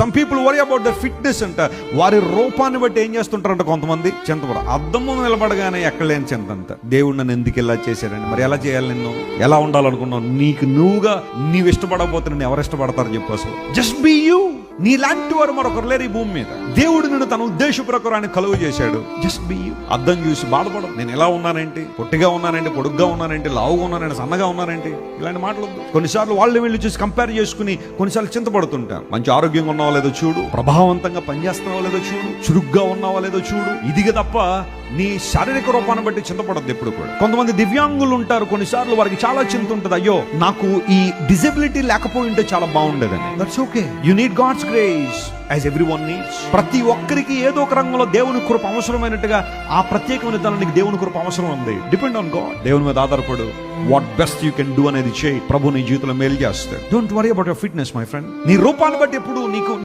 Some people worry about their fitness అంట. వారి రూపాన్ని బట్టి ఏం చేస్తుంటారంట కొంతమంది, చింతపడ అద్దం ముందు నిలబడగానే ఎక్కడలేని చింత అంత. దేవుడు నన్ను ఎందుకు ఇలా చేశారండి, మరి ఎలా చేయాలి, నిన్ను ఎలా ఉండాలనుకున్నావు, నీకు నువ్వుగా నీవు ఇష్టపడకపోతే నిన్ను ఎవరు ఇష్టపడతారు చెప్పు. అసలు జస్ట్ బీ యూ. నీలాంటి వారు మరొకరు లేరు ఈ భూమి మీద. దేవుడు నిన్ను తన ఉద్దేశ ప్రకారాన్ని కలుగు చేశాడు. Just be you. అద్దం చూసి బాధపడదు, నేను ఎలా ఉన్నానేంటి, పొట్టిగా ఉన్నానేంటి, పొడుగ్గా ఉన్నానేంటి, లావుగా ఉన్నానంటే, సన్నగా ఉన్నానేంటి, ఇలాంటి మాటలు. కొన్నిసార్లు వాళ్ళు వీళ్ళు చూసి కంపేర్ చేసుకుని కొన్నిసార్లు చింతపడుతుంటారు. మంచి ఆరోగ్యంగా ఉన్నావో లేదో చూడు, ప్రభావవంతంగా పనిచేస్తున్నావో లేదో చూడు, చురుగ్గా ఉన్నావో లేదో చూడు. ఇదిగా తప్ప నీ శారీరక రూపాన్ని బట్టి చింతపడద్దు ఎప్పుడు కూడా. కొంతమంది దివ్యాంగులు ఉంటారు, కొన్నిసార్లు వారికి చాలా చింత ఉంటుంది, అయ్యో నాకు ఈ డిజబిలిటీ లేకపోయి ఉంటే చాలా బాగుండేదని. That's okay. You need God's grace as everyone needs. ప్రతి ఒక్కరికి ఏదో ఒక రంగంలో దేవుని కృప అవసరమైనట్టుగా ఆ ప్రత్యేకమైన తననికి దేవుని కృప అవసరం ఉంది. Depend on God. దేవుని మీద ఆధారపడు. What best you can do అనేది చేయి. ప్రభు నీ జీవితంలో మేలు చేస్తాడు. Don't worry about your fitness my friend. నీ రూపాన్ని బట్టి ఎప్పుడు నీకు